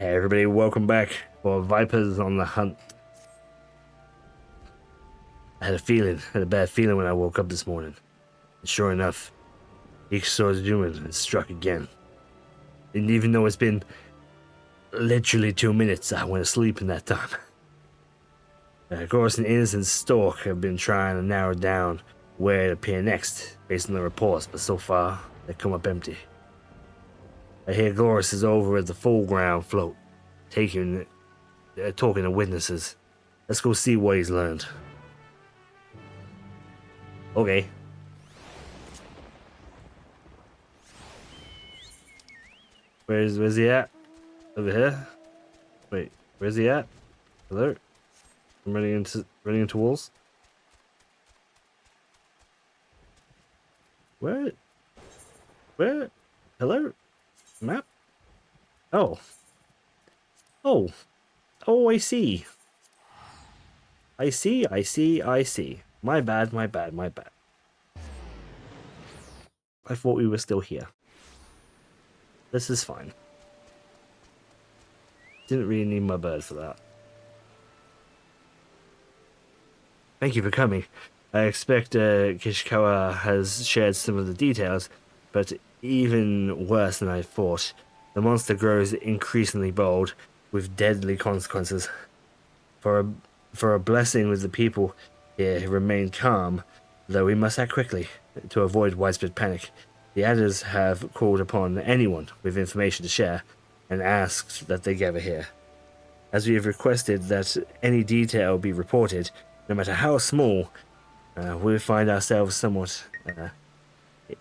Hey everybody, welcome back for Vipers on the Hunt. I had a bad feeling when I woke up this morning. And sure enough, each sword's human and struck again. And even though it's been literally 2 minutes, I went to sleep in that time. Of course, an innocent stalk have been trying to narrow down where to appear next, based on the reports, but so far, they come up empty. I hear Glorious is over at the full ground float, talking to witnesses. Let's go see what he's learned. Okay. Where's he at? Over here? Wait, where's he at? Hello? I'm running into walls. Where? Hello? Map? Oh. Oh. Oh, I see. I see. My bad. I thought we were still here. This is fine. Didn't really need my bird for that. Thank you for coming. I expect Kishikawa has shared some of the details, but even worse than I thought. The monster grows increasingly bold, with deadly consequences. For a blessing with the people here, remain calm, though we must act quickly to avoid widespread panic. The adders have called upon anyone with information to share and asked that they gather here. As we have requested that any detail be reported, no matter how small, we find ourselves somewhat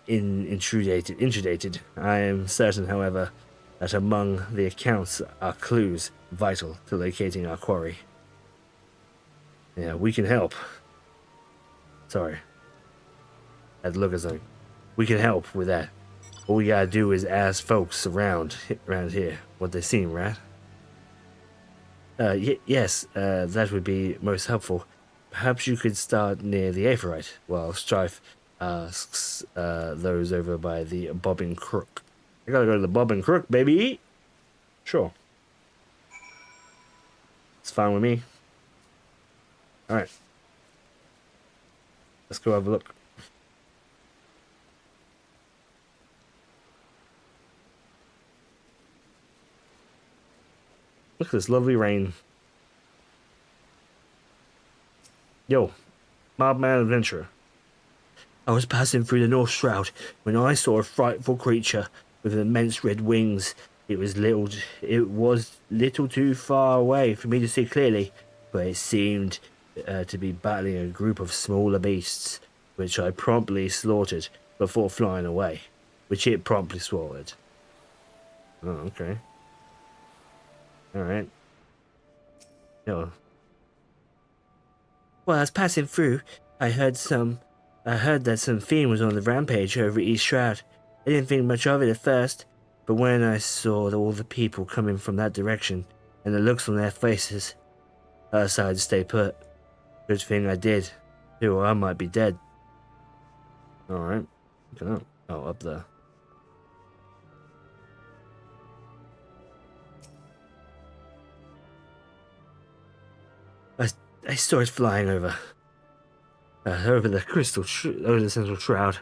intrudated. I am certain, however, that among the accounts are clues vital to locating our quarry. Yeah, we can help. Sorry. I'd look as though we can help with that. All we gotta do is ask folks around here what they seen, right? Yes, that would be most helpful. Perhaps you could start near the Aphorite, while Strife asks those over by the Bobbing Crook. I gotta go to the Bobbing Crook, baby! Sure. It's fine with me. Alright. Let's go have a look. Look at this lovely rain. Yo, Mobman Adventurer. I was passing through the North Shroud when I saw a frightful creature with immense red wings. It was little too far away for me to see clearly, but it seemed to be battling a group of smaller beasts, which I promptly slaughtered before flying away, which it promptly swallowed. Oh, okay. Alright. Yo. While I was passing through, I heard that some fiend was on the rampage over East Shroud. I didn't think much of it at first, but when I saw all the people coming from that direction, and the looks on their faces, I decided to stay put. Good thing I did, or I might be dead. Alright. Oh, up there. I saw it flying over the central shroud.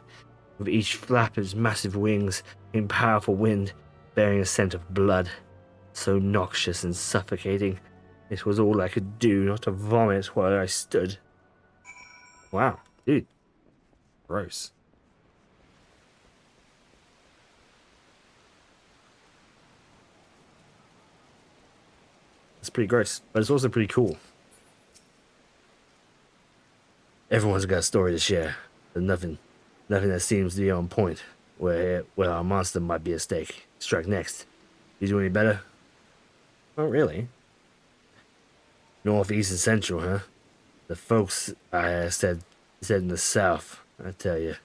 With each flap of its massive wings came powerful wind, bearing a scent of blood, so noxious and suffocating. It was all I could do not to vomit while I stood. Wow, dude. Gross. It's pretty gross, but it's also pretty cool. Everyone's got a story to share. There's nothing that seems to be on point where our monster might be at stake. Strike next. You do any better? Not really. North, east, and central, huh? The folks I said in the south, I tell you,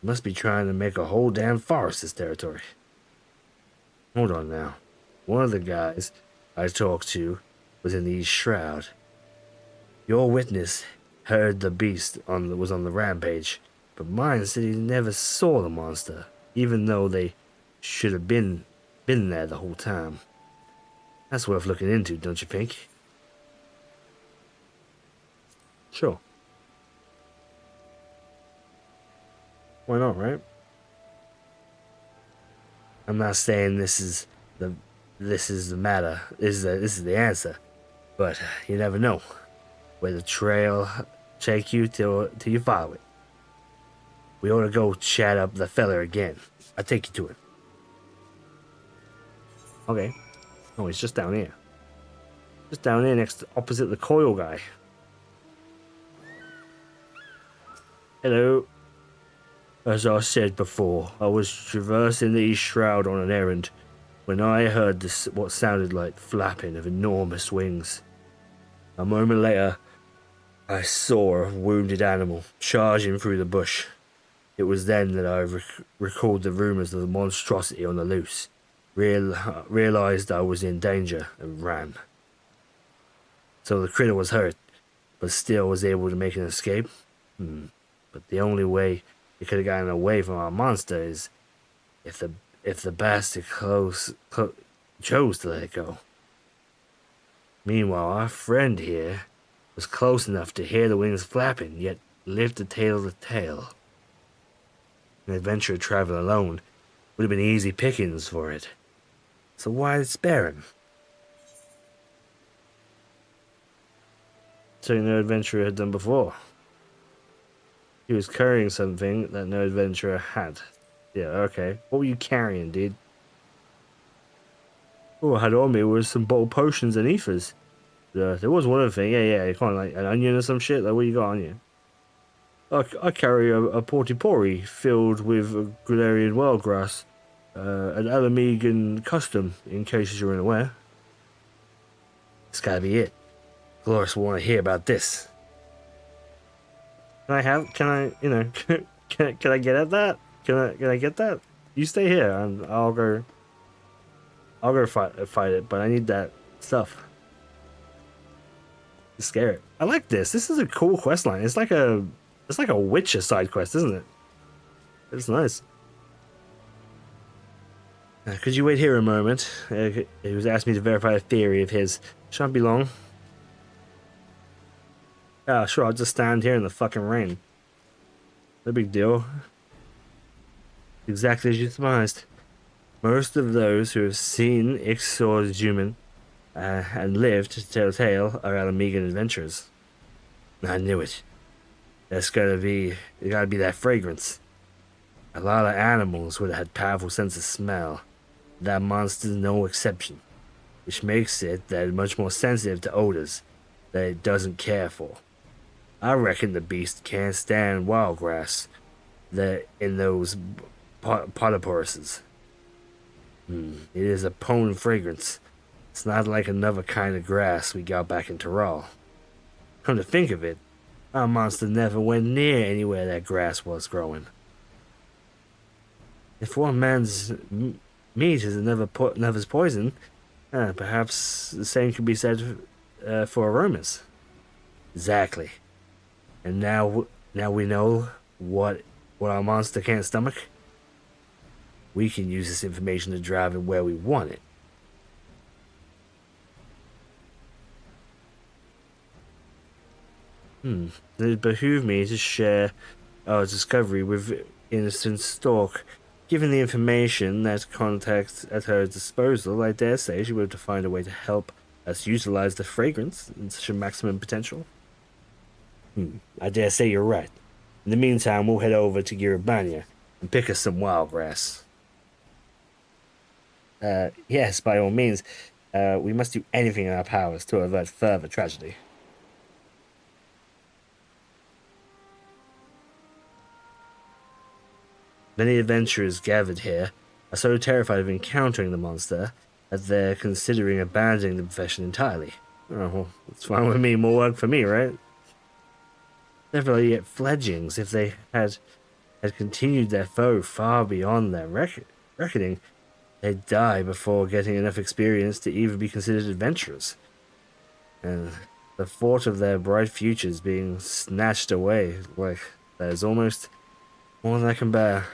must be trying to make a whole damn forest this territory. Hold on now. One of the guys I talked to was in the East Shroud. Your witness heard the beast was on the rampage, but mine said he never saw the monster, even though they should have been there the whole time. That's worth looking into, don't you think? Sure. Why not, right? I'm not saying the this is the matter. This is the answer. But you never know where the trail take you till you follow it. We ought to go chat up the fella again. I'll take you to it. Okay. Oh, he's just down here. Just down here next opposite the coil guy. Hello. As I said before, I was traversing the East Shroud on an errand when I heard what sounded like flapping of enormous wings. A moment later, I saw a wounded animal charging through the bush. It was then that I recalled the rumors of the monstrosity on the loose, realized I was in danger, and ran. So the critter was hurt, but still was able to make an escape. But the only way it could have gotten away from our monster is if the bastard chose to let it go. Meanwhile, our friend here was close enough to hear the wings flapping, yet lived to tell the tale. An adventurer traveling alone would have been easy pickings for it. So why spare him? Something no adventurer had done before. He was carrying something that no adventurer had. Yeah, okay. What were you carrying, dude? All I had on me was some bottled potions and ethers. There was one other thing. Yeah. Kind of like an onion or some shit. Like, what you got on you? I carry a portipori filled with Grenadian wildgrass, an Alamegan custom, in case you're unaware. It's gotta be it. Glorious will want to hear about this. Can I get at that? Can I get that? You stay here and I'll go fight it, but I need that stuff. To scare it. I like this. This is a cool quest line. It's like a Witcher side quest, isn't it? It's nice. Could you wait here a moment? He was asking me to verify a theory of his. Shan't be long. Ah, sure, I'll just stand here in the fucking rain. No big deal. Exactly as you surmised. Most of those who have seen Ixor's human and lived to tell a tale are Alamegan adventurers. I knew it. It gotta be that fragrance. A lot of animals would have had powerful sense of smell. That monster's no exception, which makes it that much more sensitive to odors that it doesn't care for. I reckon the beast can't stand wild grass that in those potoporuses. It is a potent fragrance. It's not like another kind of grass we got back in Tyrol. Come to think of it, our monster never went near anywhere that grass was growing. If one man's meat is another's poison, perhaps the same could be said for aromas. Exactly. And now we know what our monster can't stomach. We can use this information to drive it where we want it. It behoove me to share our discovery with Innocent Stork. Given the information that contacts at her disposal, I dare say she will have to find a way to help us utilize the fragrance in such a maximum potential. I dare say you're right. In the meantime, we'll head over to Giribania and pick us some wild grass. Yes, by all means. We must do anything in our powers to avert further tragedy. Many adventurers gathered here are so terrified of encountering the monster that they're considering abandoning the profession entirely. Oh, well, it's fine with me. More work for me, right? Several yet fledglings, if they had continued their foe far beyond their reckoning, they'd die before getting enough experience to even be considered adventurers. And the thought of their bright futures being snatched away, like, that is almost more than I can bear.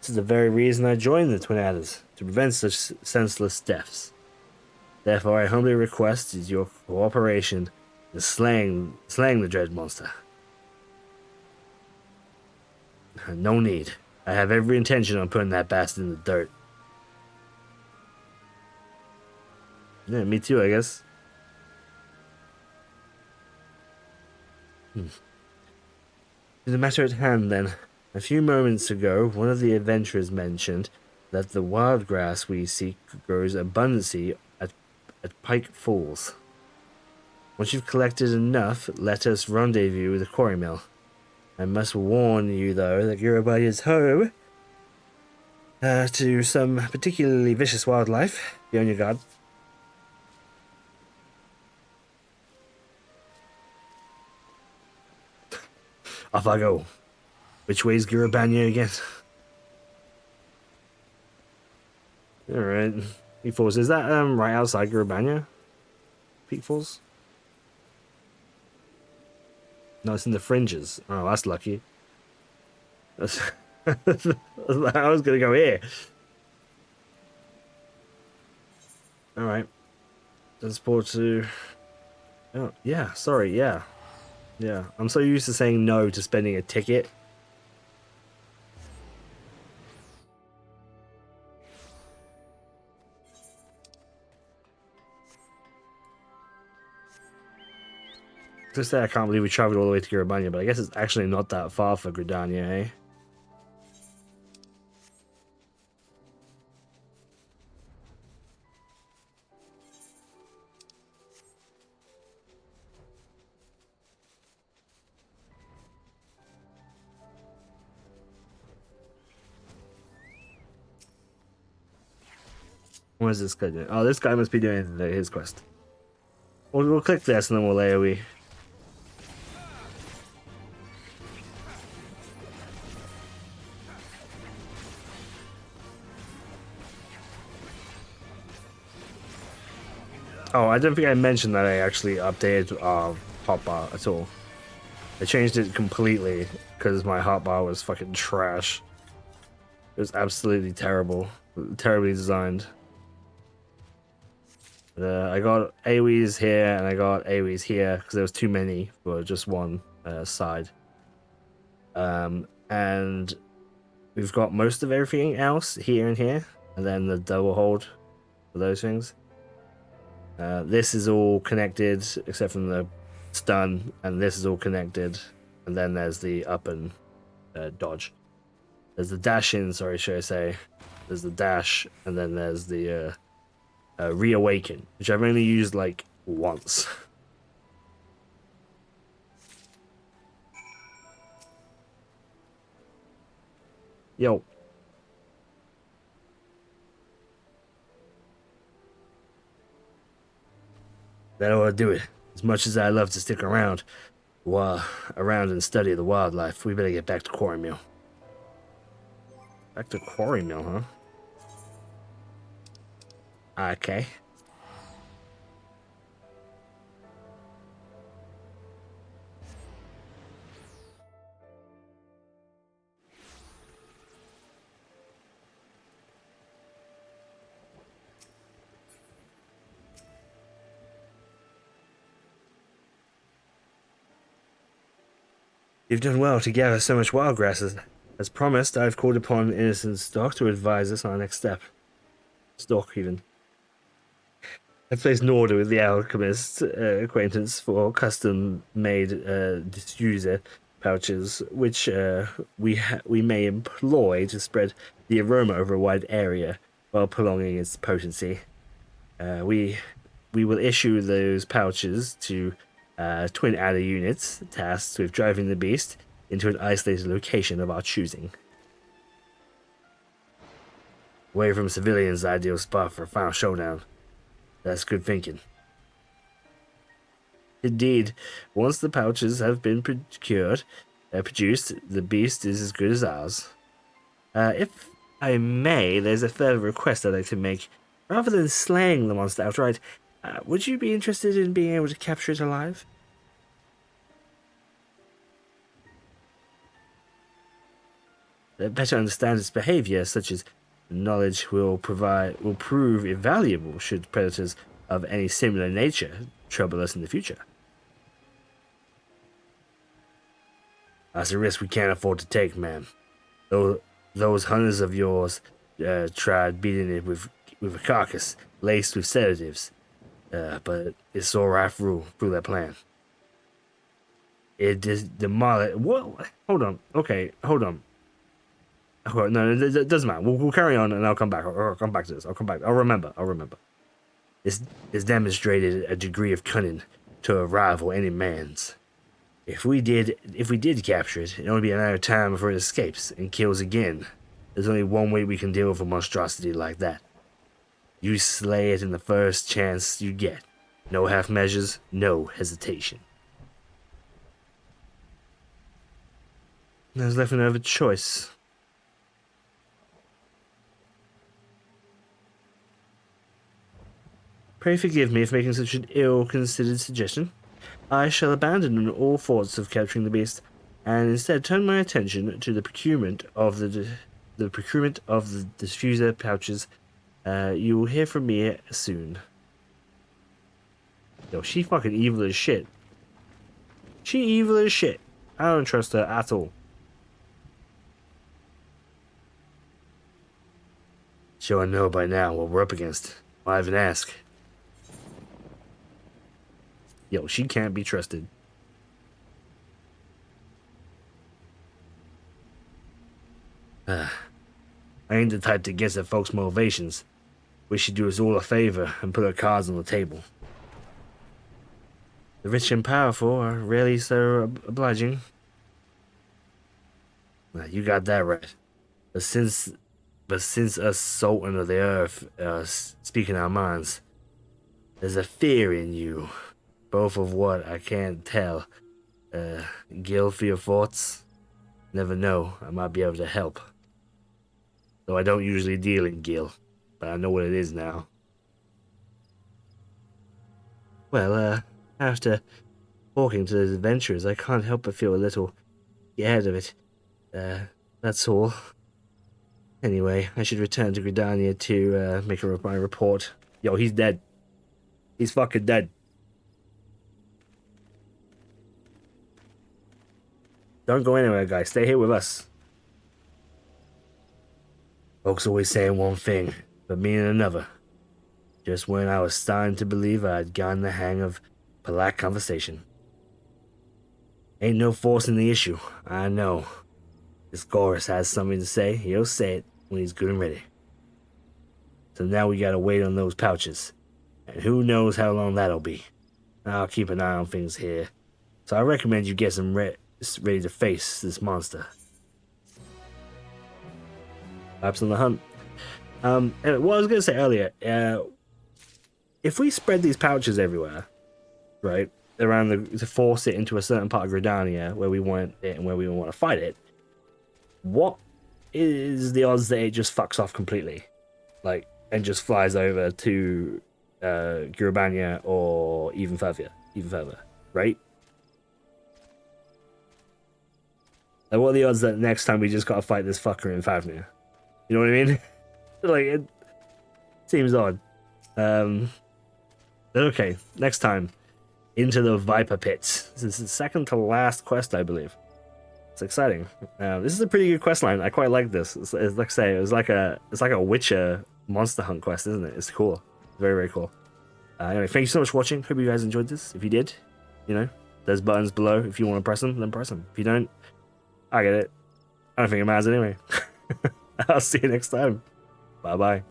This is the very reason I joined the Twin Adders, to prevent such senseless deaths. Therefore, I humbly request your cooperation in slaying the dread monster. No need. I have every intention on putting that bastard in the dirt. Yeah, me too, I guess. To the matter at hand, then. A few moments ago, one of the adventurers mentioned that the wild grass we seek grows abundantly at Pike Falls. Once you've collected enough, let us rendezvous with the quarry mill. I must warn you, though, that Gurabay is home to some particularly vicious wildlife. Be on your guard. Off I go. Which way's Gurabanya again? Alright. Peak Falls. Is that right outside Gurabanya? Peak Falls? No, it's in the fringes. Oh, that's lucky. That's I was gonna go here. Alright. Transport to... Oh, yeah, sorry, yeah. Yeah, I'm so used to saying no to spending a ticket. To say I can't believe we traveled all the way to Gurabanya, but I guess it's actually not that far for Gridania, eh? What is this guy doing? Oh, this guy must be doing his quest. We'll click this and then we'll AoE. Oh, I don't think I mentioned that I actually updated hotbar at all. I changed it completely because my hotbar was fucking trash. It was absolutely terrible. Terribly designed. I got AoEs here and I got AoEs here because there was too many for just one side. And we've got most of everything else here and here, and then the double hold for those things. This is all connected except from the stun, and this is all connected, and then there's the up and dodge. There's the dash in, sorry, should I say. There's the dash, and then there's the reawaken, which I've only used like once. Yo. That ought to do it. As much as I love to stick around and study the wildlife, we better get back to Quarry Mill. Back to Quarry Mill, huh? Okay. You've done well to gather so much wild grasses. As promised, I've called upon Innocent Stock to advise us on our next step. Stock, even. I placed an order with the alchemist acquaintance for custom-made diffuser pouches, which we may employ to spread the aroma over a wide area while prolonging its potency. We will issue those pouches to twin adder units tasked with driving the beast into an isolated location of our choosing. Away from civilians, the ideal spot for a final showdown. That's good thinking. Indeed, once the pouches have been produced, the beast is as good as ours. If I may, there's a further request I'd like to make. Rather than slaying the monster outright, would you be interested in being able to capture it alive? better understand its behavior, such as knowledge will prove invaluable should predators of any similar nature trouble us in the future. That's a risk we can't afford to take, ma'am. Those hunters of yours tried beating it with a carcass laced with sedatives, but it saw right through their plan. It just demolished. What? Hold on. Okay, hold on. No, it doesn't matter. We'll carry on, and I'll come back. I'll come back to this. I'll come back. I'll remember. This demonstrated a degree of cunning to rival any man's. If we did capture it, it'd only be a matter of time before it escapes and kills again. There's only one way we can deal with a monstrosity like that. You slay it in the first chance you get. No half measures, no hesitation. There's left no other choice. Pray forgive me for making such an ill-considered suggestion. I shall abandon all thoughts of capturing the beast, and instead turn my attention to the procurement of the diffuser pouches. You will hear from me soon. Yo, she fucking evil as shit. She evil as shit. I don't trust her at all. Sure I know by now what we're up against. Why even ask? Yo, she can't be trusted. I ain't the type to guess at folks' motivations. We should do us all a favor and put our cards on the table. The rich and powerful are rarely so obliging. You got that right. But since us Sultan of the Earth speaking our minds, there's a fear in you. Both of what I can't tell. Gil, for your thoughts? Never know, I might be able to help. Though I don't usually deal in Gil, but I know what it is now. Well, after talking to those adventurers, I can't help but feel a little scared of it. That's all. Anyway, I should return to Gridania to make my report. Yo, he's dead. He's fucking dead. Don't go anywhere, guys. Stay here with us. Folks always saying one thing, but meaning another. Just when I was starting to believe I'd gotten the hang of polite conversation. Ain't no forcing the issue, I know. If Gorus has something to say, he'll say it when he's good and ready. So now we gotta wait on those pouches. And who knows how long that'll be. I'll keep an eye on things here. So I recommend you get some ready to face this monster. Perhaps on the hunt. And what I was going to say earlier, if we spread these pouches everywhere, right, around to force it into a certain part of Gridania where we want it and where we want to fight it, what is the odds that it just fucks off completely, like, and just flies over to Gridania or even further, right? Like, what are the odds that next time we just gotta fight this fucker in Favnia? You know what I mean? Like, it seems odd. Okay, next time. Into the Viper Pits. This is the second to last quest, I believe. It's exciting. This is a pretty good quest line. I quite like this. It's like I say, it's like a Witcher monster hunt quest, isn't it? It's cool. Very, very cool. Anyway, thank you so much for watching. Hope you guys enjoyed this. If you did, you know, there's buttons below. If you want to press them, then press them. If you don't, I get it. I don't think it matters anyway. I'll see you next time. Bye-bye.